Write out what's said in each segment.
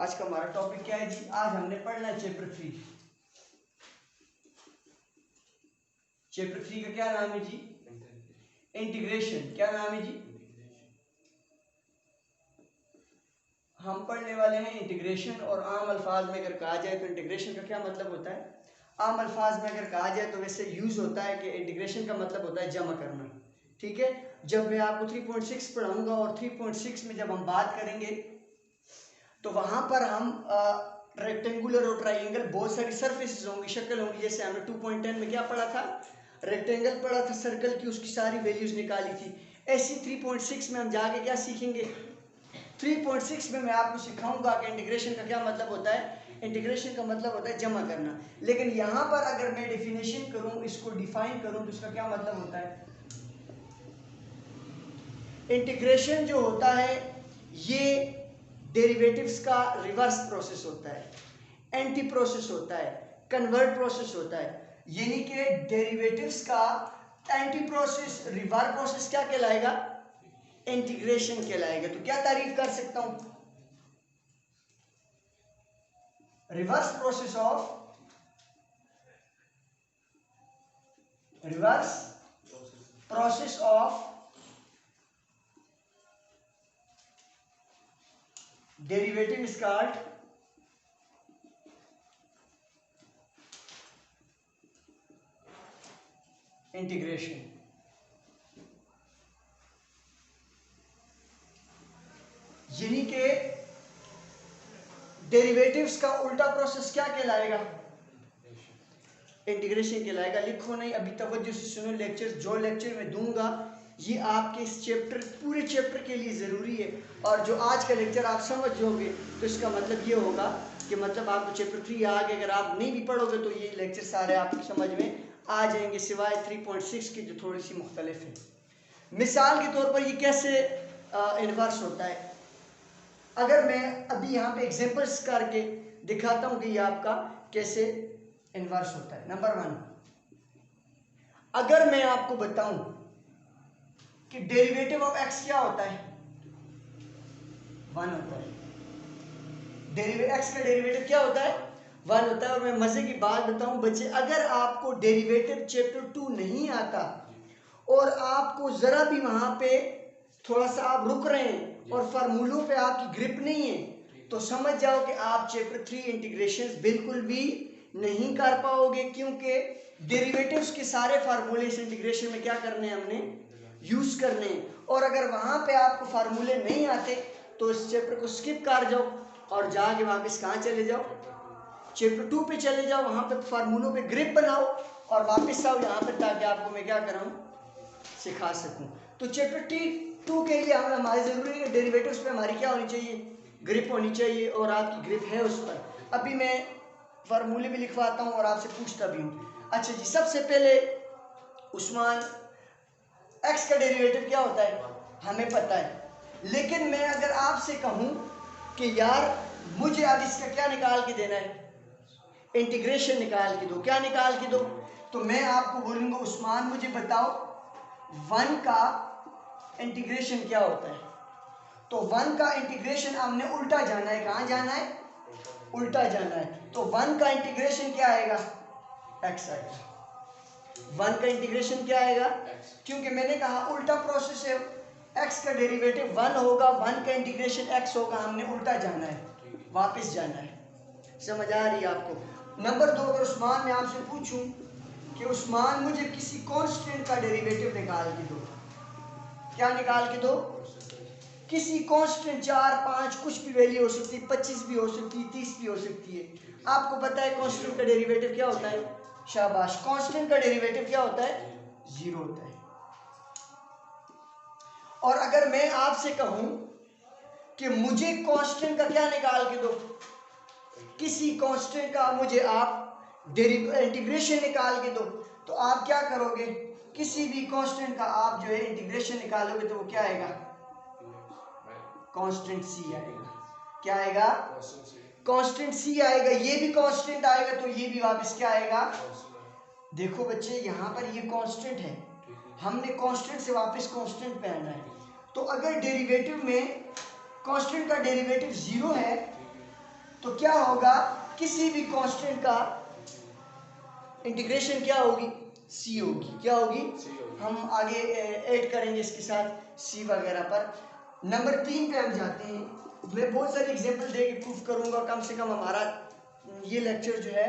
आज का हमारा टॉपिक क्या है जी? आज हमने पढ़ना है चैप्टर 3। चैप्टर 3 का क्या नाम है जी? इंटीग्रेशन। क्या नाम है जी? हम पढ़ने वाले हैं इंटीग्रेशन। और आम अल्फाज में अगर कहा जाए तो इंटीग्रेशन का क्या मतलब होता है? आम अल्फाज में अगर कहा जाए तो वैसे यूज होता है कि इंटीग्रेशन का मतलब होता है जमा करना। ठीक है, जब मैं आपको 3.6 पढ़ाऊंगा और 3.6 में जब हम बात करेंगे तो वहां पर हम रेक्टेंगुलर और ट्राइंगल बहुत सारी सर्फेसिस होंगी, शक्ल होंगी। जैसे हमने 2.10 में क्या पढ़ा था? रेक्टेंगल पढ़ा था, सर्कल की उसकी सारी वैल्यूज निकाली थी। ऐसी 3.6 में हम जाके क्या सीखेंगे? 3.6 में मैं आपको सिखाऊंगा कि इंटीग्रेशन का क्या मतलब होता है। इंटीग्रेशन का मतलब होता है जमा करना। लेकिन यहाँ पर अगर मैं डेफिनेशन करूँ, इसको डिफाइन करूँ तो इसका क्या मतलब होता है? इंटीग्रेशन जो होता है ये डेरिवेटिव्स का रिवर्स प्रोसेस होता है, एंटी प्रोसेस होता है, कन्वर्ट प्रोसेस होता है। यानी कि डेरिवेटिव्स का एंटी प्रोसेस, रिवर्स प्रोसेस क्या कहलाएगा? इंटीग्रेशन कहलाएगा। तो क्या तारीफ कर सकता हूं? Reverse process of derivative is called integration. यानी कि डेरिवेटिव्स का उल्टा प्रोसेस क्या कहलाएगा? इंटीग्रेशन कहलाएगा। लिखो नहीं, अभी तवज्जो से सुनो लेक्चर। जो लेक्चर मैं दूंगा ये आपके इस चैप्टर, पूरे चैप्टर के लिए ज़रूरी है। और जो आज का लेक्चर आप समझ जाओगे तो इसका मतलब ये होगा कि मतलब आपको चैप्टर 3 आगे अगर आप नहीं भी पढ़ोगे तो ये लेक्चर सारे आपकी समझ में आ जाएंगे, सिवाय 3.6 की जो थोड़ी सी मुख्तलिफ है। मिसाल के तौर पर ये कैसे इन्वर्स होता है, अगर मैं अभी यहाँ पे एग्जांपल्स करके दिखाता हूँ कि ये आपका कैसे इन्वर्स होता है। नंबर 1, अगर मैं आपको बताऊं कि डेरिवेटिव ऑफ एक्स क्या होता है? 1 होता है। एक्स का डेरिवेटिव क्या होता है? 1 होता है। और मैं मजे की बात बताऊं बच्चे, अगर आपको डेरिवेटिव चैप्टर 2 नहीं आता और आपको जरा भी वहां पे थोड़ा सा आप रुक रहे हैं और फार्मूलों पे आपकी ग्रिप नहीं है तो समझ जाओ कि आप चैप्टर 3 इंटीग्रेशन बिल्कुल भी नहीं कर पाओगे, क्योंकि डेरिवेटिव्स के सारे फार्मूले इस इंटीग्रेशन में क्या करने हैं? हमने यूज करने हैं। और अगर वहां पे आपको फार्मूले नहीं आते तो इस चैप्टर को स्किप कर जाओ और जाके वापस कहाँ चले जाओ? चैप्टर 2 पे चले जाओ, वहां पे फार्मूलों पे ग्रिप बनाओ और वापस आओ यहाँ पर, ताकि आपको मैं क्या कराऊं? सिखा सकूं। तो चैप्टर 2 के लिए हमें हमारी जरूरी है डेरिवेटिव्स पे हमारी क्या होनी चाहिए? ग्रिप होनी चाहिए, और आपकी ग्रिप है उस पर। अभी मैं फार्मूले भी लिखवाता हूँ और आपसे पूछता भी हूँ। अच्छा जी, सबसे पहले उस्मान, एक्स का डेरिवेटिव क्या होता है? हमें पता है। लेकिन मैं अगर आपसे कहूं कि यार मुझे अब इसका क्या निकाल के देना है? इंटीग्रेशन निकाल के दो। क्या निकाल के दो? तो मैं आपको बोलूंगा उस्मान मुझे बताओ 1 का इंटीग्रेशन क्या होता है? तो 1 का इंटीग्रेशन हमने उल्टा जाना है। कहां जाना है? उल्टा जाना है। तो 1 का इंटीग्रेशन क्या आएगा? एक्स आएगा। 1 का इंटीग्रेशन क्या आएगा? क्योंकि मैंने कहा उल्टा प्रोसेस है, x का डेरिवेटिव 1 होगा, 1 का इंटीग्रेशन x होगा। हमने उल्टा जाना है, वापस जाना है। समझ आ रही है आपको? नंबर 2, अगर उस्मान मैं आपसे पूछूं कि उस्मान मुझे किसी कांस्टेंट का डेरिवेटिव निकाल के दो। क्या निकाल के दो? किसी कांस्टेंट, 4, 5 कुछ भी वैल्यू हो सकती है, 25 भी हो सकती है, 30 भी हो सकती है। आपको पता है कांस्टेंट का डेरिवेटिव क्या होता है? शाबाश, कांस्टेंट का डेरिवेटिव क्या होता है? 0 होता है। और अगर मैं आपसे कहूं कि मुझे कांस्टेंट का क्या निकाल के दो, किसी कांस्टेंट का मुझे आप इंटीग्रेशन निकाल के दो, तो आप क्या करोगे? किसी भी कांस्टेंट का आप जो है इंटीग्रेशन निकालोगे तो वो क्या आएगा? कांस्टेंट सी आएगा। क्या आएगा? कांस्टेंट सी आएगा। ये भी कांस्टेंट आएगा तो ये भी वापस क्या आएगा? देखो बच्चे, यहाँ पर ये कांस्टेंट है, हमने कांस्टेंट से वापस कांस्टेंट पे आना है। तो अगर डेरिवेटिव में कांस्टेंट का डेरिवेटिव 0 है तो क्या होगा, किसी भी कांस्टेंट का इंटीग्रेशन क्या होगी, सी होगी। क्या होगी, हम आगे ऐड करेंगे इसके साथ सी वगैरह पर। नंबर 3 पे हम जाते हैं। मैं बहुत सारे एग्जांपल दे के प्रूफ करूंगा। कम से कम हमारा ये लेक्चर जो है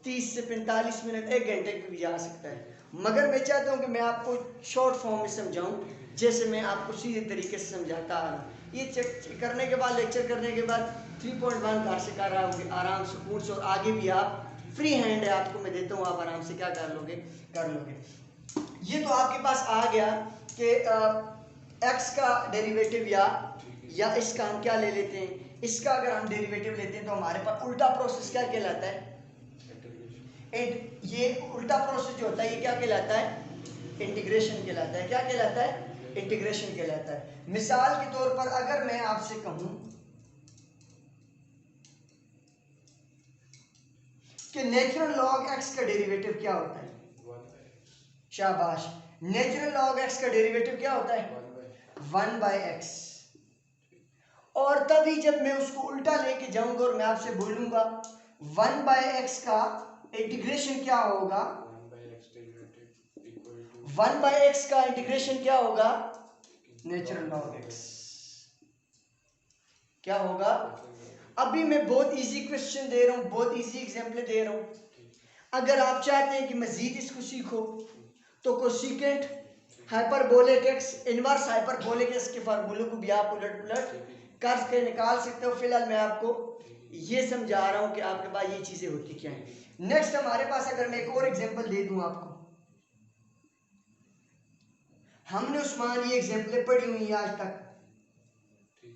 30 से 45 मिनट, 1 घंटे के भी जा सकता है, मगर मैं चाहता हूँ कि मैं आपको शॉर्ट फॉर्म में समझाऊं, जैसे मैं आपको सीधे तरीके से समझाता आ रहा हूँ। ये चेक करने के बाद, लेक्चर करने के बाद 3.1 घर से कर रहा होंगे आराम सुकून से, और आगे भी आप फ्री हैंड है, आपको मैं देता हूँ, आप आराम से क्या कर लोगे, कर लोगे। ये तो आपके पास आ गया कि एक्स का डेरिवेटिव या इसका हम क्या ले लेते हैं, इसका अगर हम डेरिवेटिव लेते हैं तो हमारे पास उल्टा प्रोसेस क्या कहलाता है, ये उल्टा प्रोसेस जो होता है ये क्या कहलाता है, इंटीग्रेशन कहलाता है। क्या कहलाता है, इंटीग्रेशन कहलाता है। मिसाल के तौर पर अगर मैं आपसे कहूं कि नेचुरल लॉग एक्स का डेरिवेटिव क्या होता है, शाबाश, नेचुरल लॉग एक्स का डेरिवेटिव क्या होता है, 1/x। और तभी जब मैं उसको उल्टा लेके जाऊंगा और मैं आपसे बोलूंगा 1/x का इंटीग्रेशन क्या होगा, 1/x का इंटीग्रेशन क्या होगा, नेचुरल लॉग x क्या होगा। अभी मैं बहुत इजी क्वेश्चन दे रहा हूं, बहुत इजी एग्जांपल दे रहा हूं। अगर आप चाहते हैं कि मजीद इसको सीखो तो cosecant hyperbolic x, inverse hyperbolic x के फार्मूले को भी आप उलट पुलट करके निकाल सकते हो। फिलहाल मैं आपको ये समझा रहा हूं कि आपके पास ये चीजें होती क्या हैं। नेक्स्ट हमारे पास, अगर मैं एक और एग्जांपल दे दूं आपको, हमने उस्मान ये एग्जांपलें पढ़ी हुई है आज तक।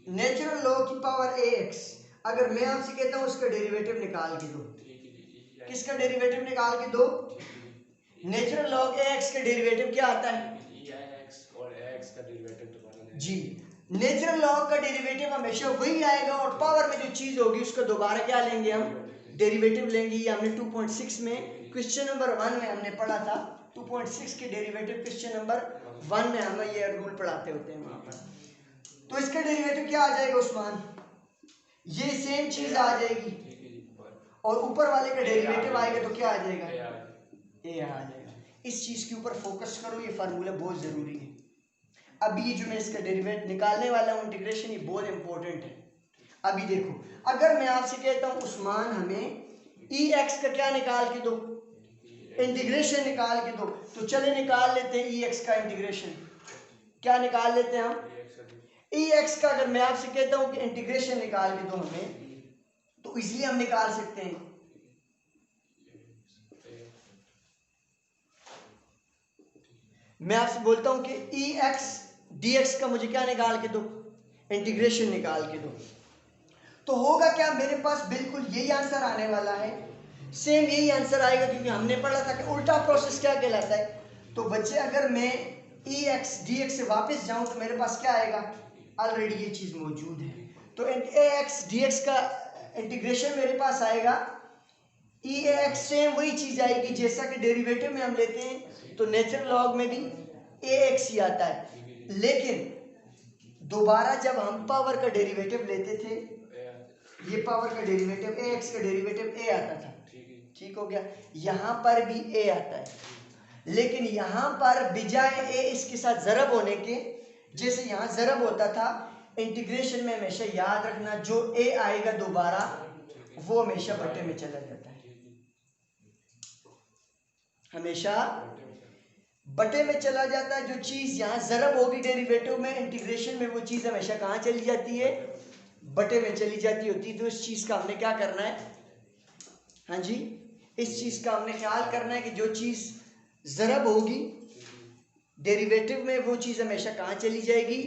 नेचुरल लॉग की पावर ax, अगर मैं आपसे कहता हूं उसका डेरिवेटिव निकाल के दो, किसका डेरिवेटिव निकाल के दो, नेचुरल लॉग ax का डेरिवेटिव क्या आता है, और ax का डेरिवेटिव जी, नेचुरल लॉग का डेरिवेटिव हमेशा वही आएगा, और पावर में जो चीज होगी उसका दोबारा क्या लेंगे, हम डेरिवेटिव लेंगे। ये हमने 2.6 में क्वेश्चन नंबर 1 में हमने पढ़ा था। 2.6 के डेरिवेटिव क्वेश्चन नंबर 1 में हमें ये रूल पढ़ाते होते हैं वहां पर। तो इसका डेरिवेटिव क्या आ जाएगा उस्मान, ये सेम चीज आ जाएगी, और ऊपर वाले का डेरिवेटिव आएगा तो क्या आ जाएगा, ए आ जाएगा। इस चीज के ऊपर फोकस करो, ये फार्मूला बहुत जरूरी है। अभी ये जो मैं इसका डेरिवेटिव निकालने वाला हूँ इंटीग्रेशन, ये बहुत इंपॉर्टेंट है। अभी देखो, अगर मैं आपसे कहता हूँ उस्मान हमें ई एक्स का क्या निकाल के दो, इंटीग्रेशन निकाल के दो, तो चले निकाल लेते हैं ई एक्स का इंटीग्रेशन। क्या निकाल लेते हैं हम, ई एक्स का। अगर मैं आपसे कहता हूँ कि इंटीग्रेशन निकाल के दो हमें, तो इसलिए हम निकाल सकते हैं। मैं आपसे बोलता हूं कि ई एक्स डी एक्स का मुझे क्या निकाल के दो, इंटीग्रेशन निकाल के दो, तो होगा क्या, मेरे पास बिल्कुल यही आंसर आने वाला है, सेम यही आंसर आएगा, क्योंकि हमने पढ़ा था कि उल्टा प्रोसेस क्या कहलाता है। तो बच्चे, अगर मैं ई एक्स डी एक्स से वापस जाऊं तो मेरे पास क्या आएगा, ऑलरेडी ये चीज मौजूद है। तो ए एक्स डी एक्स का इंटीग्रेशन मेरे पास आएगा, ई एक्स सेम वही चीज आएगी जैसा कि डेरिवेटिव में हम लेते हैं, तो नेचुरल लॉग में भी ए एक्स ही आता है। लेकिन दोबारा जब हम पावर का डेरिवेटिव लेते थे, ये पावर का डेरिवेटिव ए एक्स का डेरिवेटिव ए आता था, ठीक हो गया। यहाँ पर भी ए आता है, लेकिन यहाँ पर बजाय ए इसके साथ ज़रब होने के, जैसे यहाँ ज़रब होता था, इंटीग्रेशन में हमेशा याद रखना जो ए आएगा दोबारा वो हमेशा बटे में चला जाता है, हमेशा बटे में चला जाता है। जो चीज यहाँ ज़रब होगी डेरिवेटिव में, इंटीग्रेशन में वो चीज हमेशा कहाँ चली जाती है, बटे में चली जाती होती है। तो इस चीज का हमने क्या करना है, हाँ जी, इस चीज का हमने ख्याल करना है कि जो चीज ज़रब होगी डेरिवेटिव में, वो चीज हमेशा कहाँ चली जाएगी,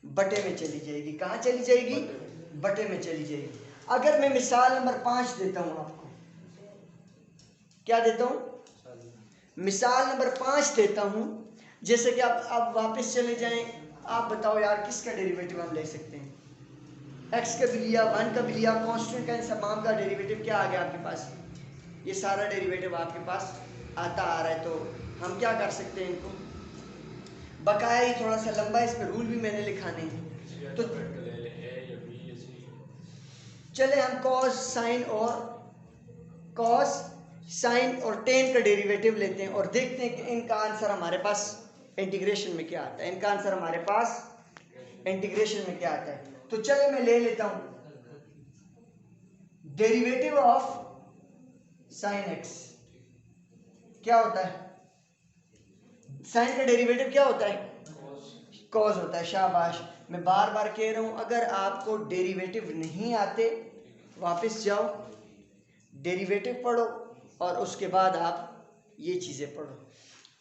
बटे में चली जाएगी। कहाँ चली जाएगी, बटे में चली जाएगी। अगर मैं मिसाल नंबर 5 देता हूं आपको, क्या देता हूं, मिसाल नंबर 5 देता हूं। जैसे कि आप वापस चले जाएं, आप बताओ यार किसका डेरिवेटिव हम ले सकते हैं, एक्स का भी लिया, 1 का भी लिया, कांस्टेंट का, इन तमाम का डेरिवेटिव क्या आ गया आपके पास, ये सारा डेरिवेटिव आपके पास आता आ रहा है। तो हम क्या कर सकते हैं, इनको बकाया ही थोड़ा सा लंबा, इस पर रूल भी मैंने लिखाने हैं। तो चले हम कॉस साइन और टेन का डेरिवेटिव लेते हैं और देखते हैं कि इनका आंसर हमारे पास इंटीग्रेशन में क्या आता है। इनका आंसर हमारे पास इंटीग्रेशन में क्या आता है। तो चले मैं ले लेता हूं डेरिवेटिव ऑफ साइन एक्स क्या होता है। साइन का डेरिवेटिव क्या होता है? कॉस होता है। शाबाश। मैं बार बार कह रहा हूं, अगर आपको डेरिवेटिव नहीं आते वापस जाओ, डेरिवेटिव पढ़ो और उसके बाद आप ये चीजें पढ़ो।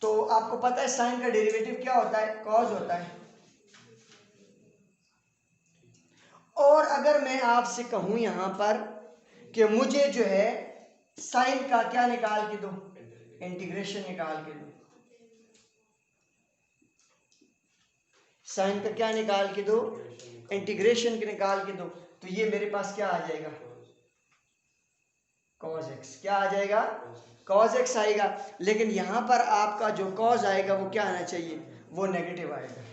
तो आपको पता है साइन का डेरिवेटिव क्या होता है? कॉस होता है। और अगर मैं आपसे कहूं यहां पर कि मुझे जो है साइन का क्या निकाल के दो, इंटीग्रेशन निकाल के दो, साइन का क्या निकाल के दो, इंटीग्रेशन के निकाल के दो, तो ये मेरे पास क्या आ जाएगा? cos x। क्या आ जाएगा? cos x आएगा। लेकिन यहां पर आपका जो cos आएगा वो क्या आना चाहिए? वो नेगेटिव आएगा।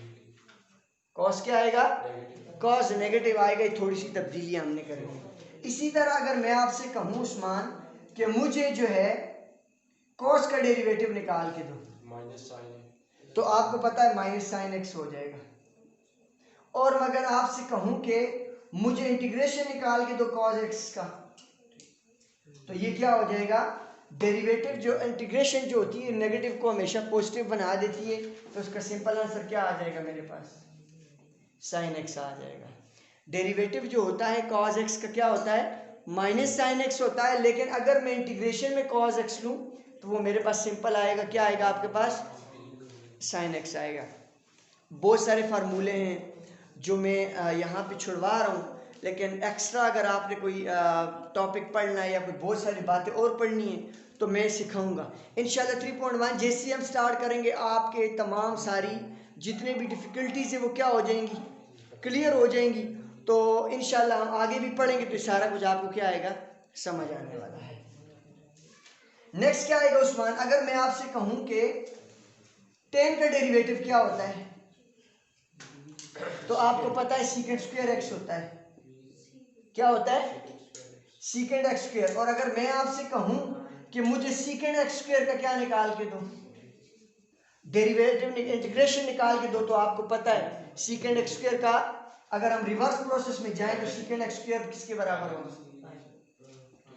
cos क्या आएगा? cos नेगेटिव आएगा। थोड़ी सी तब्दीली हमने करी। इसी तरह अगर मैं आपसे कहूं उस्मान कि मुझे जो है cos का डेरिवेटिव निकाल के दो, माइनस साइन, तो आपको पता है माइनस साइन एक्स हो जाएगा। और अगर आपसे कहूं कि मुझे इंटीग्रेशन निकाल के दो cos x का, तो ये क्या हो जाएगा? डेरिवेटिव जो इंटीग्रेशन जो होती है नेगेटिव को हमेशा पॉजिटिव बना देती है, तो उसका सिंपल आंसर क्या आ जाएगा मेरे पास? साइन एक्स आ जाएगा। डेरिवेटिव जो होता है cos x का क्या होता है? माइनस साइन एक्स होता है। लेकिन अगर मैं इंटीग्रेशन में cos x लूँ तो वो मेरे पास सिंपल आएगा। क्या आएगा आपके पास? साइन एक्स आएगा। बहुत सारे फार्मूले हैं जो मैं यहाँ पे छुड़वा रहा हूँ, लेकिन एक्स्ट्रा अगर आपने कोई टॉपिक पढ़ना है या कोई बहुत सारी बातें और पढ़नी है तो मैं सिखाऊंगा इंशाल्लाह। 3.1 जैसे ही हम स्टार्ट करेंगे आपके तमाम सारी जितने भी डिफ़िकल्टीज़ है वो क्या हो जाएंगी? क्लियर हो जाएंगी। तो इंशाल्लाह हम आगे भी पढ़ेंगे तो सारा कुछ आपको क्या आएगा? समझ आने वाला है। नेक्स्ट क्या आएगा उस्मान? अगर मैं आपसे कहूँ कि टेन का डेरिवेटिव क्या होता है, तो आपको पता है सीकेंड स्क्वायर एक्स होता है। क्या होता है? सीकेंड एक्स स्क्वायर। और अगर मैं आपसे कहूं कि मुझे सीकेंड एक्स स्क्वायर का क्या निकाल के दो, डेरिवेटिव इंटीग्रेशन निकाल के दो, तो आपको पता है सीकेंड एक्स स्क्वायर का अगर हम रिवर्स प्रोसेस में जाएं तो सीकेंड एक्स स्क्वायर किसके बराबर होगा?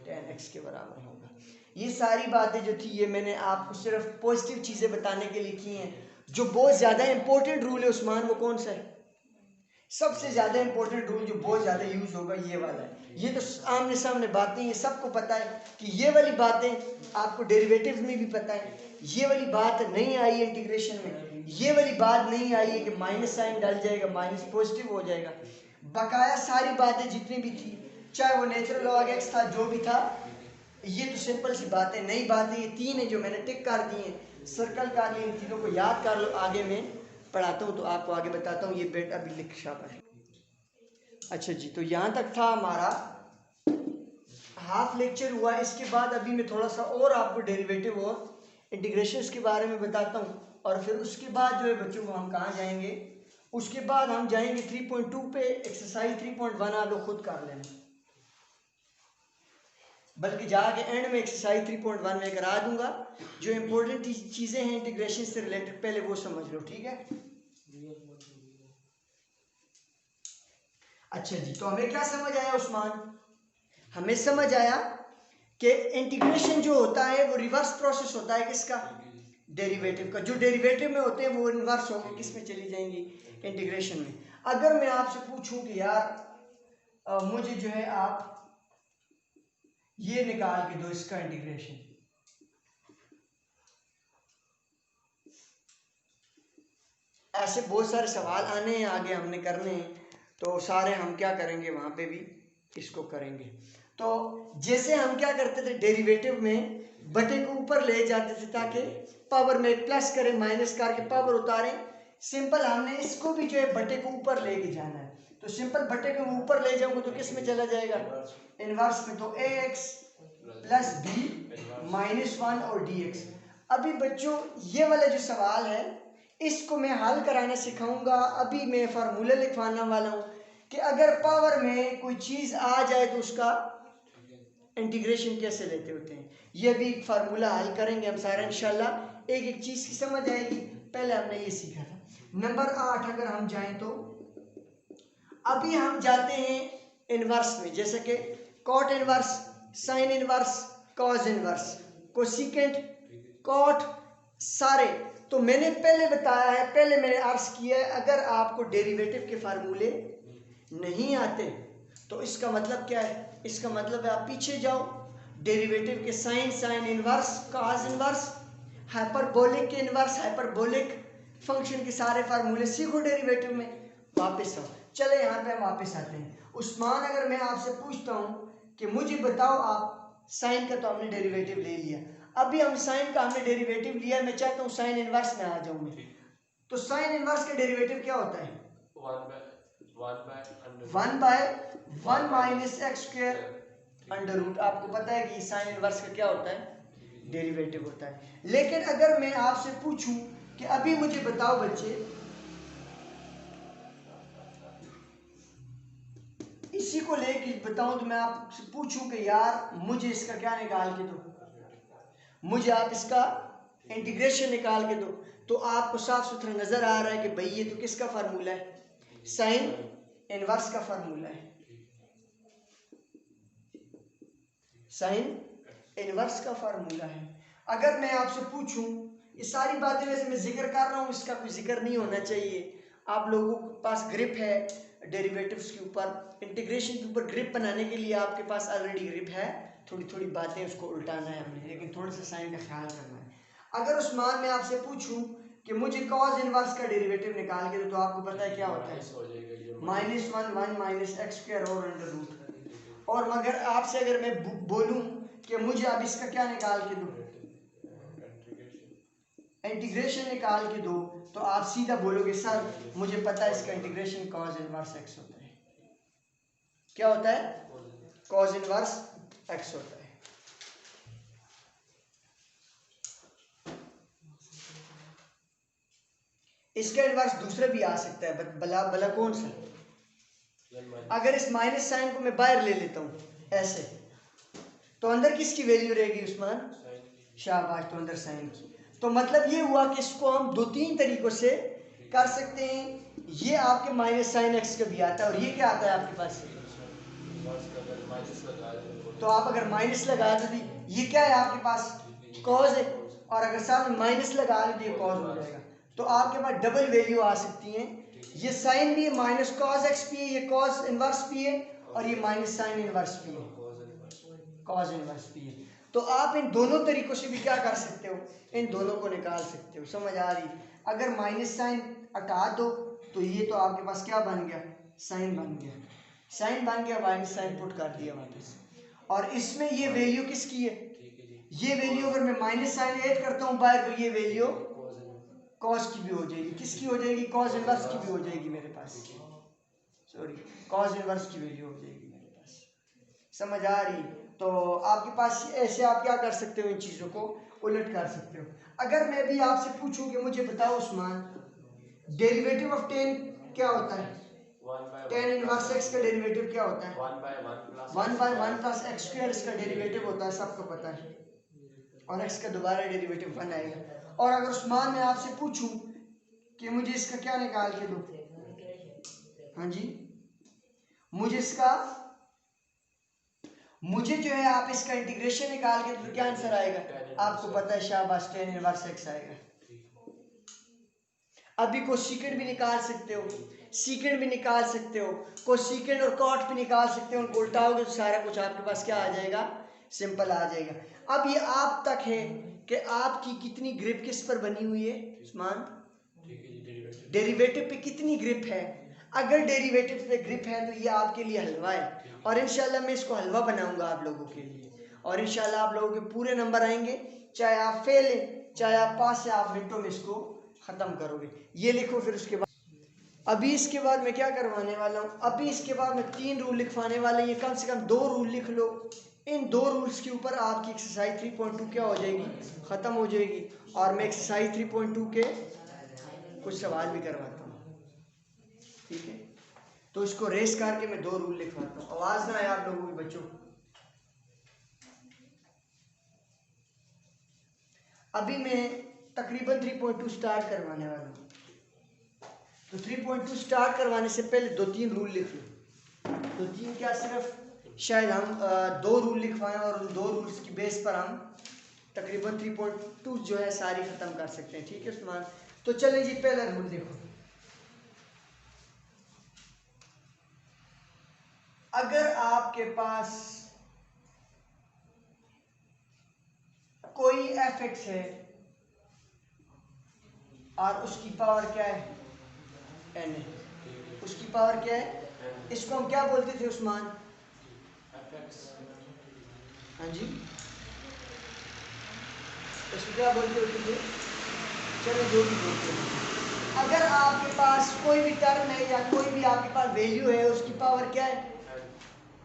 10x के बराबर होगा। ये सारी बातें जो थी ये मैंने आपको सिर्फ पॉजिटिव चीजें बताने के लिए की हैं। जो बहुत ज्यादा इंपॉर्टेंट रूल है उस्मान वो कौन सा है? सबसे ज्यादा इंपॉर्टेंट रूल जो बहुत ज्यादा यूज होगा ये वाला है। ये तो आमने सामने बातें ये सबको पता है कि ये वाली बातें आपको डेरिवेटिव में भी पता है। ये वाली बात नहीं आई है इंटीग्रेशन में, ये वाली बात नहीं आई है कि माइनस साइन डल जाएगा माइनस पॉजिटिव हो जाएगा। बकाया सारी बातें जितनी भी थी, चाहे वो नेचुरल लॉग एक्स था जो भी था, ये तो सिंपल सी बातें, नई बातें ये तीन है जो मैंने टिक कर दी हैं, सर्कल कर ली, इन तीनों को याद कर लो। आगे मैं पढ़ाता हूँ तो आपको आगे बताता हूँ। ये बेटा अभी लिख शाबाश। अच्छा जी, तो यहाँ तक था हमारा हाफ लेक्चर हुआ। इसके बाद अभी मैं थोड़ा सा और आपको डेरिवेटिव और इंटीग्रेशंस के बारे में बताता हूँ और फिर उसके बाद जो है बच्चों को हम कहाँ जाएंगे? उसके बाद हम जाएंगे 3.2 पे। एक्सरसाइज 3.1 आप लोग खुद कर लेना, बल्कि जाके एंड में एक्सरसाइज 3.1 में करा दूंगा। जो इंपॉर्टेंट चीज़ें हैं इंटीग्रेशन से रिलेटेड पहले वो समझ लो, ठीक है? अच्छा जी, तो हमें क्या समझ आया उस्मान? हमें समझ आया कि इंटीग्रेशन जो होता है वो रिवर्स प्रोसेस होता है किसका? डेरिवेटिव का। जो डेरिवेटिव में होते हैं वो रिवर्स होकर किस में चली जाएंगी? इंटीग्रेशन में। अगर मैं आपसे पूछूं कि यार मुझे जो है आप ये निकाल के दो इसका इंटीग्रेशन, ऐसे बहुत सारे सवाल आने हैं आगे हमने करने हैं, तो सारे हम क्या करेंगे वहां पे भी इसको करेंगे। तो जैसे हम क्या करते थे डेरिवेटिव में बटे को ऊपर ले जाते थे ताकि पावर में प्लस करें माइनस करके पावर उतारें। सिंपल हमने इसको भी जो है बटे को ऊपर लेके जाना है। तो सिंपल बटे को ऊपर ले जाऊंगा तो किस में चला जाएगा? इनवर्स में। तो ax प्लस बी माइनस 1 और dx। अभी बच्चों ये वाला जो सवाल है इसको मैं हल कराना सिखाऊंगा। अभी मैं फार्मूला लिखवाना वाला हूँ कि अगर पावर में कोई चीज़ आ जाए तो उसका इंटीग्रेशन कैसे लेते होते हैं। ये भी एक फार्मूला हल करेंगे हम सारा इंशाल्लाह, एक एक चीज़ की समझ आएगी। पहले हमने ये सीखा था। नंबर 8 अगर हम जाएं तो अभी हम जाते हैं इनवर्स में, जैसे कि cot inverse, sine inverse, cos inverse, cosecant, cot, सारे। तो मैंने पहले बताया है, पहले मैंने अर्ज किया है, अगर आपको डेरिवेटिव के फार्मूले नहीं आते तो इसका मतलब क्या है, इसका मतलब है आप पीछे जाओ, डेरिवेटिव के sine, sine inverse, cos inverse, hyperbolic के इनवर्स, हाइपरबोलिक फंक्शन के सारे फार्मूले सीखो डेरिवेटिव में, वापस आओ। चले यहाँ पे हम वापस आते हैं। उस्मान, अगर मैं आपसे पूछता हूँ कि मुझे बताओ आप, साइन का तो हमने डेरिवेटिव ले लिया, अभी हम साइन का हमने डेरिवेटिव लिया, मैं चाहता हूँ साइन इनवर्स में आ जाऊँ मैं, तो साइन इनवर्स का डेरिवेटिव क्या होता है? 1 by 1 minus x square under root. आपको पता है कि साइन इनवर्स का क्या होता है? डेरिवेटिव होता है। लेकिन अगर मैं आपसे पूछूं कि अभी मुझे बताओ बच्चे, इसी को लेके बताऊं तो मैं आपसे पूछूं कि यार मुझे इसका क्या निकाल के दो, मुझे आप इसका इंटीग्रेशन निकाल के दो, तो आपको साफ सुथरा नजर आ रहा है कि भाई ये तो किसका फार्मूला है? साइन इनवर्स का फार्मूला है, साइन इनवर्स का फार्मूला है। अगर मैं आपसे पूछूं, ये सारी बातें वैसे मैं जिक्र कर रहा हूं, इसका कोई जिक्र नहीं होना चाहिए, आप लोगों के पास ग्रिप है डेरिवेटिव्स के ऊपर, इंटीग्रेशन के ऊपर ग्रिप बनाने के लिए आपके पास ऑलरेडी ग्रिप है, थोड़ी थोड़ी बातें उसको उल्टाना है हमने, लेकिन थोड़ा सा साइन का ख्याल करना है। अगर उस्मान मैं आपसे पूछूं कि मुझे कॉस इनवर्स का डेरिवेटिव निकाल के दो, तो आपको पता है क्या होता है? -1 1 माइनस एक्स स्क्वायर और अंडर रूट। और मगर आपसे अगर मैं बोलूं कि मुझे अब इसका क्या निकाल के दो, इंटीग्रेशन निकाल के दो, तो आप सीधा बोलोगे सर मुझे पता है इसका इंटीग्रेशन कॉस इनवर्स एक्स होता है। क्या होता है? कॉस इनवर्स एक्स होता है। इसका इनवर्स दूसरा भी आ सकता है, भला भला कौन सा? अगर इस माइनस साइन को मैं बाहर ले लेता हूं ऐसे, तो अंदर किसकी वैल्यू रहेगी उस्मान? शाबाश, तो अंदर साइन की। तो मतलब ये हुआ कि इसको हम दो तीन तरीकों से कर सकते हैं। ये आपके माइनस साइन एक्स का भी आता है, और ये क्या आता है आपके पास? तो आप अगर माइनस लगा दो, ये क्या है आपके पास? कॉज है, और अगर साथ में माइनस लगा दो ये कॉज हो जाएगा। तो आपके पास डबल वैल्यू आ सकती है, ये साइन भी है, माइनस कॉस एक्स भी है, ये कॉस इनवर्स भी है, और ये माइनस साइन इनवर्स भी है, कॉस इनवर्स भी है। तो आप इन दोनों तरीकों से भी क्या कर सकते हो? इन दोनों को निकाल सकते हो। समझ आ रही? अगर माइनस साइन हटा दो तो ये तो आपके पास क्या बन गया? साइन बन गया, साइन बन गया, माइनस साइन पुट कर दिया वापस। और इसमें ये वैल्यू किसकी है? ये वैल्यू अगर मैं माइनस साइन ऐड करता हूँ बाहर, तो ये वैल्यू कॉस की भी हो जाएगी। किसकी हो जाएगी? कॉस इनवर्स की भी हो जाएगी मेरे पास, सॉरी कॉस इनवर्स की वैल्यू हो जाएगी मेरे पास। समझ आ रही? तो आपके पास ऐसे आप क्या कर सकते हो, इन चीज़ों को उलट कर सकते हो। अगर मैं भी आपसे पूछूं कि मुझे बताओ उस्मान, डेरिवेटिव ऑफ टेन क्या होता है? टेन इनवर्स एक्स का डेरिवेटिव क्या होता है? 1 बाय 1 प्लस एक्स स्क्वायर इसका डेरिवेटिव होता है, सबको पता है, और एक्स का दोबारा डेरिवेटिव 1 आएगा। और अगर उस्मान मैं आपसे पूछूं कि मुझे इसका क्या निकाल के दो, हाँ जी, मुझे इसका, मुझे जो है आप इसका इंटीग्रेशन निकाल के तो क्या आंसर आएगा? आपको पता है, शाबाश, टेन इनवर्स एक्स आएगा। अभी कोसेकेंट भी निकाल सकते हो, सीकेंट भी निकाल सकते हो, कोसेकेंट और कॉट भी निकाल सकते हो, उनको उल्टाओगे तो सारा कुछ आपके पास क्या आ जाएगा? सिंपल आ जाएगा। अब ये आप तक है कि आपकी कितनी ग्रिप किस पर बनी हुई है उस्मान? डेरिवेटिव पे कितनी ग्रिप है? अगर डेरिवेटिव पे ग्रिप है तो ये आपके लिए हलवा है, और इंशाल्लाह मैं इसको हलवा बनाऊंगा आप लोगों के लिए, और इंशाल्लाह आप लोगों के पूरे नंबर आएंगे, चाहे आप फेल हैं चाहे आप पास हैं, आप मिनटों में इसको ख़त्म करोगे। ये लिखो। फिर उसके बाद अभी इसके बाद मैं क्या करवाने वाला हूँ, अभी इसके बाद मैं 3 रूल लिखवाने वाले, ये कम से कम 2 रूल लिख लो। इन 2 रूल्स के ऊपर आपकी एक्सरसाइज 3.2 क्या हो जाएगी? ख़त्म हो जाएगी। और मैं एक्सरसाइज 3.2 के कुछ सवाल भी करवाता हूँ, ठीक है? तो इसको रेस करके मैं 2 रूल लिखवाता हूँ, आवाज ना आए आप लोगों के बच्चों। अभी मैं तकरीबन 3.2 स्टार्ट करवाने वाला हूँ, तो 3.2 स्टार्ट करवाने से पहले 2-3 रूल लिख लो। 2-3 क्या, सिर्फ शायद हम 2 रूल लिखवाएं और उन 2 रूल्स की बेस पर हम तकरीबन 3.2 जो है सारी खत्म कर सकते हैं। ठीक है उस्मान, तो चलें जी, पहला रूल देखो। अगर आपके पास कोई fx है और उसकी पावर क्या है, n है, उसकी पावर क्या है, इसको हम क्या बोलते थे उस्मान? हाँ जी, इसको क्या बोलते होते थे? चलो जो भी बोलते हैं। अगर आपके पास कोई भी टर्म है या कोई भी आपके पास वैल्यू है, उसकी पावर क्या है,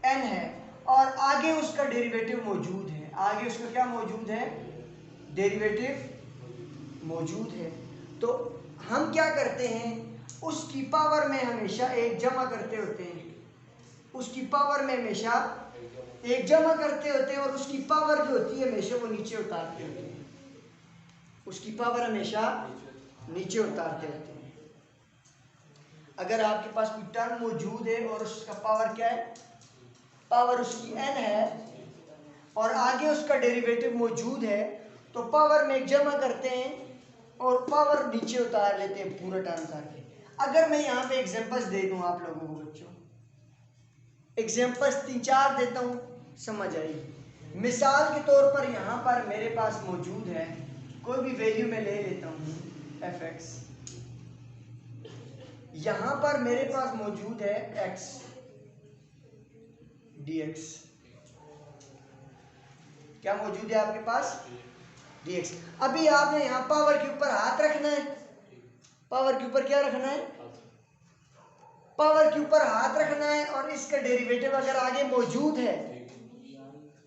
n है, और आगे उसका डेरिवेटिव मौजूद है, आगे उसका क्या मौजूद है, डेरिवेटिव मौजूद है, तो हम क्या करते हैं, उसकी पावर में हमेशा एक जमा करते होते हैं, उसकी पावर में हमेशा एक जमा करते होते हैं, और उसकी पावर जो होती है हमेशा वो नीचे उतारते होते हैं, उसकी पावर हमेशा नीचे उतारते होते हैं। अगर आपके पास कोई टर्म मौजूद है और उसका पावर क्या है, पावर उसकी n है, और आगे उसका डेरिवेटिव मौजूद है, तो पावर में एक जमा करते हैं और पावर नीचे उतार लेते हैं पूरा टर्म करके। अगर मैं यहाँ पे एग्जांपल्स दे दूँ आप लोगों को बच्चों, एग्जांपल्स 3-4 देता हूँ, समझ आएगी। मिसाल के तौर पर यहाँ पर मेरे पास मौजूद है, कोई भी वैल्यू मैं ले लेता हूँ fx, यहाँ पर मेरे पास मौजूद है x dx, क्या मौजूद है आपके पास, dx। अभी आपने यहाँ पावर के ऊपर हाथ रखना है, पावर के ऊपर क्या रखना है, पावर के ऊपर हाथ रखना है, और इसका डेरिवेटिव अगर आगे मौजूद है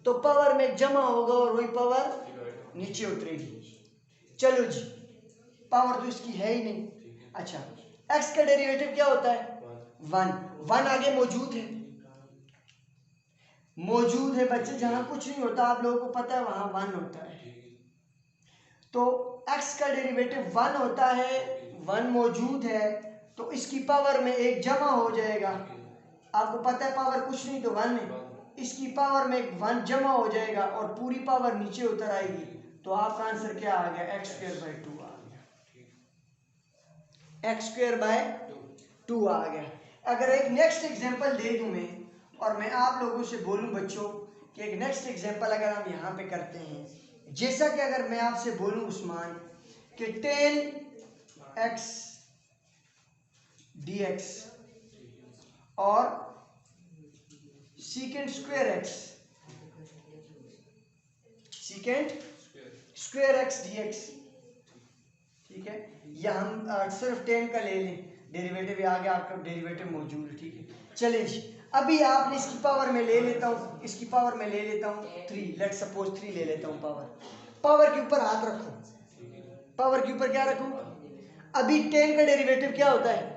तो पावर में जमा होगा और वही पावर नीचे उतरेगी। चलो जी, पावर तो इसकी है ही नहीं। अच्छा, x का डेरिवेटिव क्या होता है, 1 आगे मौजूद है, मौजूद है बच्चे, जहां कुछ नहीं होता आप लोगों को पता है वहां 1 होता है, तो x का डेरिवेटिव 1 होता है, 1 मौजूद है, तो इसकी पावर में एक जमा हो जाएगा, आपको पता है पावर कुछ नहीं तो 1 है, इसकी पावर में 1 जमा हो जाएगा और पूरी पावर नीचे उतर आएगी, तो आपका आंसर क्या आ गया, x² 2 आ गया, x² 2 आ गया। अगर एक नेक्स्ट एग्जांपल दे दूं मैं, और मैं आप लोगों से बोलूं बच्चों कि एक नेक्स्ट एग्जांपल अगर हम यहाँ पे करते हैं, जैसा कि अगर मैं आपसे बोलूं उस्मान कि 10x dx और secant square x dx, ठीक है, या हम सिर्फ 10 का ले लें, डेरिवेटिव आ गया, आपका डेरिवेटिव मौजूद है, ठीक है। चलिए जी, अभी आपने इसकी पावर में ले लेता हूँ, इसकी पावर में ले लेता हूँ 3, लेट्स सपोज 3 ले लेता हूँ पावर के ऊपर हाथ रखो, पावर के ऊपर क्या रखूँ, अभी 10 का डेरिवेटिव क्या होता है,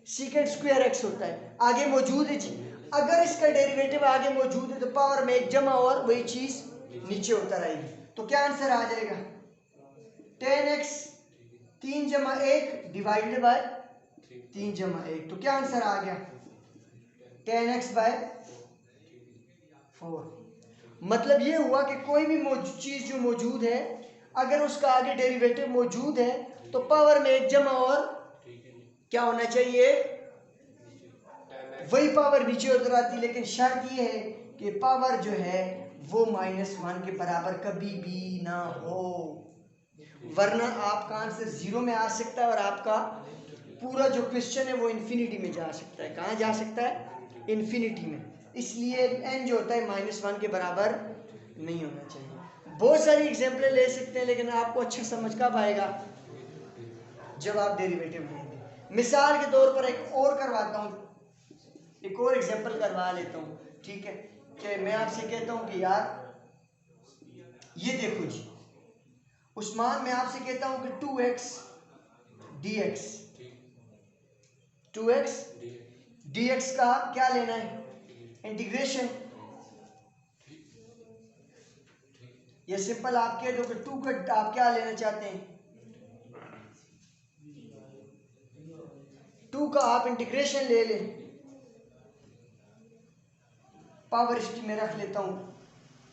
secant square x होता है, आगे मौजूद है जी, अगर इसका डेरिवेटिव आगे मौजूद है तो पावर में एक जमा और वही चीज नीचे उतर आएगी, तो क्या आंसर आ जाएगा, 10x 3 जमा 1 डिवाइडेड बाय 3 जमा 1, तो क्या आंसर आ गया, 10x बाय 4। मतलब ये हुआ कि कोई भी चीज जो मौजूद है, अगर उसका आगे डेरिवेटिव मौजूद है तो पावर में एक जमा और क्या होना चाहिए, वही पावर नीचे उतर आती, लेकिन शर्त ये है कि पावर जो है वो -1 के बराबर कभी भी ना हो, वरना आपका आंसर 0 में आ सकता है और आपका पूरा जो क्वेश्चन है वो इन्फिनिटी में जा सकता है। कहाँ जा सकता है, इन्फिनिटी में, इसलिए n जो होता है -1 के बराबर नहीं होना चाहिए। बहुत सारी एग्जाम्पलें ले सकते हैं, लेकिन आपको अच्छा समझ कब आएगा, जब आप डेरिवेटिव लेंगे। मिसाल के तौर पर एक और करवाता हूँ, एक और एग्जाम्पल करवा लेता हूँ, ठीक है, कि मैं आपसे कहता हूँ कि यार ये देखो जी उस्मान, मैं आपसे कहता हूँ कि 2x dx dx का क्या लेना है, इंटीग्रेशन। ये सिंपल आप कह दो कि 2 का आप क्या लेना चाहते हैं, 2 का आप इंटीग्रेशन ले लें। पावर इसकी मैं रख लेता हूँ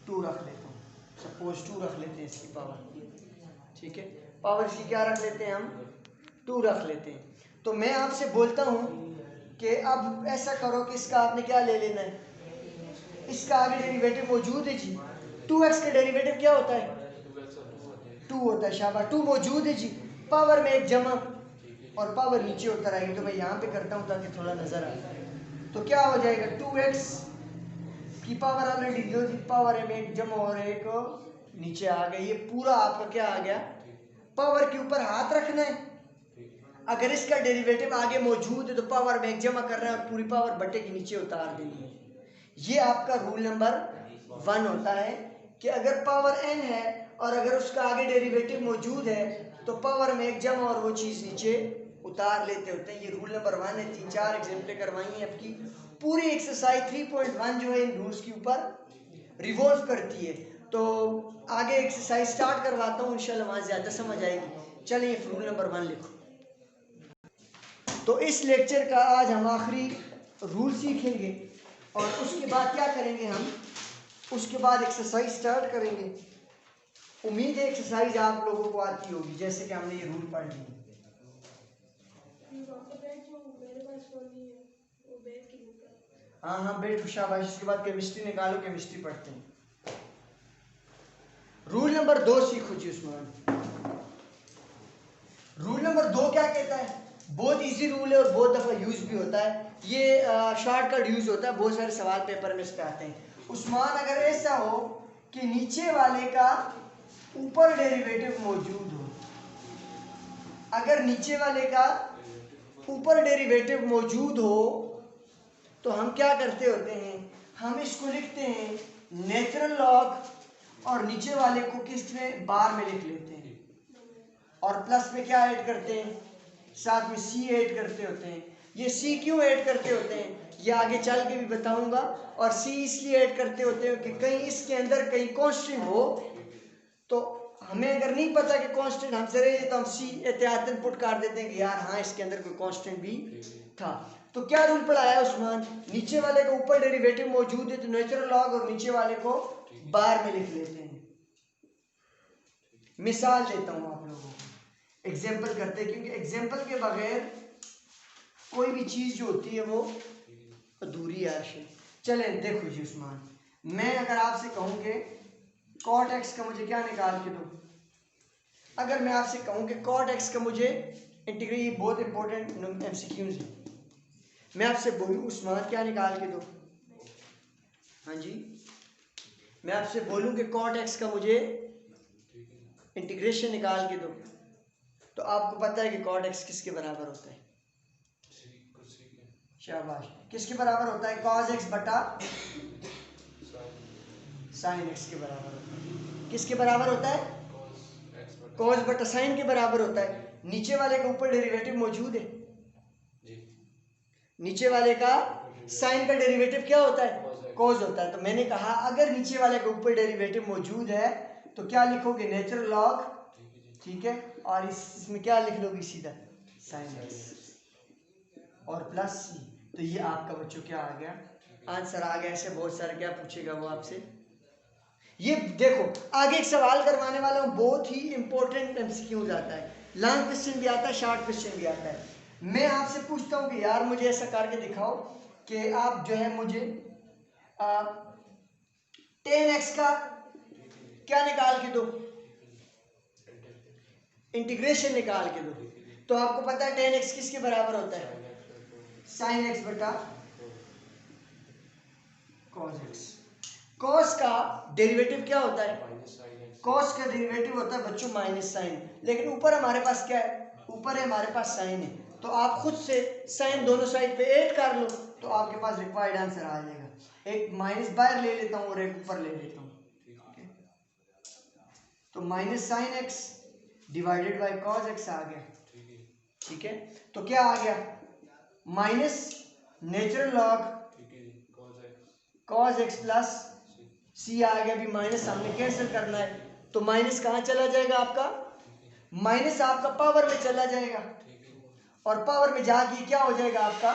2 रख लेता हूँ, सपोज 2 रख लेते हैं इसकी पावर, ठीक है। पावर इसकी क्या रख लेते हैं हम, 2 रख लेते हैं। तो मैं आपसे बोलता हूँ कि अब ऐसा करो कि इसका आपने क्या ले लेना है, इसका आगे डेरिवेटिव मौजूद है जी। 2x का डेरिवेटिव क्या होता है, 2 होता है, शाबाश 2 मौजूद है जी। पावर में एक जमा और पावर नीचे उतर आएगी, तो मैं यहाँ पे करता हूँ ताकि थोड़ा नजर आए। तो क्या हो जाएगा, 2x की पावर ऑलरेडी दो थी, पावर में एक जमा और एक नीचे आ गई। ये पूरा आपका क्या आ गया, पावर के ऊपर हाथ रखना है। अगर इसका डेरिवेटिव आगे मौजूद है तो पावर में एक जमा करना है और पूरी पावर बटे के नीचे उतार देनी है। ये आपका रूल नंबर 1 होता है कि अगर पावर n है और अगर उसका आगे डेरिवेटिव मौजूद है तो पावर में एक जमा और वो चीज़ नीचे उतार लेते होते हैं। ये रूल नंबर 1 है। 3-4 एग्जाम्पलें करवाई हैं आपकी। पूरी एक्सरसाइज 3.1 जो है इन रूल्स के ऊपर रिवॉल्व करती है। तो आगे एक्सरसाइज स्टार्ट करवाता हूँ, इंशाल्लाह वहाँ ज़्यादा समझ आएगी। चलिए रूल नंबर 1 लिखो। तो इस लेक्चर का आज हम आखिरी रूल सीखेंगे और उसके बाद क्या करेंगे हम, उसके बाद एक्सरसाइज स्टार्ट करेंगे। उम्मीद है एक्सरसाइज आप लोगों को आती होगी जैसे कि हमने ये रूल पढ़ लिए। हाँ हाँ बेट शाबाश। इसके बाद केमिस्ट्री निकालो, केमिस्ट्री पढ़ते हैं। रूल नंबर 2 सीखो जी उस्मान। रूल नंबर 2 क्या कहता है, बहुत इजी रूल है और बहुत दफ़ा यूज भी होता है। ये शॉर्टकट यूज होता है, बहुत सारे सवाल पेपर में इस पे आते हैं। उस्मान अगर ऐसा हो कि नीचे वाले का ऊपर डेरिवेटिव मौजूद हो, अगर नीचे वाले का ऊपर डेरिवेटिव मौजूद हो तो हम क्या करते होते हैं, हम इसको लिखते हैं नेचुरल लॉग और नीचे वाले को किस में बार में लिख लेते हैं और प्लस में क्या ऐड करते हैं, साथ में सी ऐड करते होते हैं। ये सी क्यों ऐड करते होते हैं ये आगे चल के भी बताऊंगा। और सी इसलिए ऐड करते होते हैं कि कहीं इसके अंदर कहीं कांस्टेंट हो तो हमें अगर नहीं पता कि कांस्टेंट हमसे रहे तो हम सी एहतियातन पुट कर देते हैं कि यार हाँ इसके अंदर कोई कांस्टेंट भी था। तो क्या रूल पढ़ाया उस्मान, नीचे वाले को ऊपर डेरिवेटिव मौजूद है तो नेचुरल लॉग और नीचे वाले को बार में लिख लेते हैं। मिसाल देता हूं आप लोगों को, एग्जाम्पल करते हैं क्योंकि एग्जाम्पल के बगैर कोई भी चीज जो होती है वो अधूरी है। चले देखो जी उस्मान, मैं अगर आपसे कहूं कि कॉट एक्स का मुझे क्या निकाल के दो, अगर मैं आपसे कहूं कि कॉट एक्स का मुझे इंटीग्रेट, ये बहुत इंपॉर्टेंट एमसीक्यूज है। मैं आपसे बोलूं उस्मान क्या निकाल के दो, हाँ जी मैं आपसे बोलूं कि कॉट एक्स का मुझे इंटीग्रेशन निकाल के दो, तो आपको पता है कि कॉट एक्स किसके बराबर होता है, शाबाश किसके बराबर होता है, कॉस एक्स बटा साइन एक्स के बराबर होता है। किसके बराबर होता है, कॉस बटा साइन के बराबर होता है। नीचे वाले के ऊपर डेरिवेटिव मौजूद है, नीचे वाले का साइन का डेरिवेटिव क्या होता है, कॉस होता है। तो मैंने कहा अगर नीचे वाले के ऊपर डेरिवेटिव मौजूद है तो क्या लिखोगे, नेचुरल लॉग, ठीक है, और इसमें क्या लिख लोगे सीधा साइन एक्स और प्लस सी। तो ये आपका बच्चों क्या आ गया, आंसर आ गया। ऐसे बहुत सारे क्या पूछेगा वो आपसे। ये देखो आगे एक सवाल करवाने वाला हूँ, बहुत ही इंपॉर्टेंट एमसीक्यूज आता है, लॉन्ग क्वेश्चन भी आता है, शॉर्ट क्वेश्चन भी आता है। मैं आपसे पूछता हूँ कि यार मुझे ऐसा करके दिखाओ कि आप जो है मुझे 10x का क्या निकाल के दो, इंटीग्रेशन निकाल के दो। तो आपको पता है 10x किसके बराबर होता है, साइन एक्स बटा कॉस एक्स। कॉस का डेरिवेटिव क्या होता है, कॉस का डेरिवेटिव होता है बच्चों माइनस साइन, लेकिन ऊपर हमारे पास क्या है, ऊपर है हमारे पास साइन है। तो आप खुद से साइन दोनों साइड पे ऐड कर लो तो आपके पास रिक्वायर्ड आंसर आ जाएगा। एक माइनस बाहर ले लेता हूँ और एक ऊपर ले लेता हूँ, तो minus sine X divided by cos X आ गया, ठीक है। तो क्या आ गया, minus natural log cos x plus C आ गया। अभी माइनस हमने कैंसिल करना है, तो माइनस कहाँ चला जाएगा आपका, माइनस आपका पावर में चला जाएगा, और पावर में जाके क्या हो जाएगा आपका,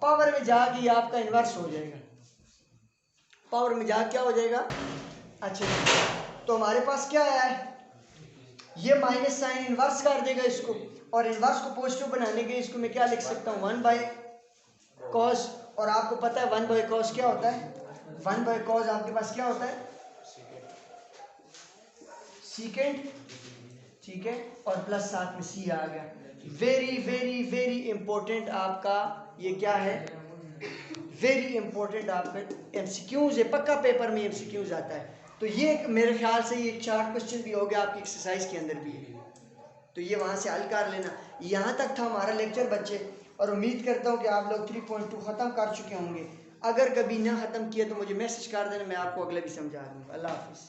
पावर में जाके आपका इन्वर्स हो जाएगा, पावर में जाके क्या हो जाएगा। अच्छा, तो हमारे पास क्या आया है, ये माइनस साइन इन्वर्स कर देगा इसको, और इन्वर्स को पॉजिटिव बनाने के लिए इसको मैं क्या लिख सकता हूँ, 1/cos। और आपको पता है 1/cos क्या होता है, 1/cos आपके पास क्या होता है, सीकेंड, ठीक है, और प्लस साथ में सी आ गया। वेरी वेरी वेरी इंपॉर्टेंट आपका ये क्या है, वेरी इंपॉर्टेंट आपका एमसीक्यूज है, पक्का पेपर में एमसीक्यूज आता है। तो ये मेरे ख्याल से ये 4 क्वेश्चन भी हो गया आपकी एक्सरसाइज के अंदर भी है, तो ये वहाँ से हल कर लेना। यहाँ तक था हमारा लेक्चर बच्चे, और उम्मीद करता हूँ कि आप लोग 3.2 ख़त्म कर चुके होंगे। अगर कभी ना ख़त्म किया तो मुझे मैसेज कर देना, मैं आपको अगले भी समझा दूँगा। अल्लाह हाफिज़।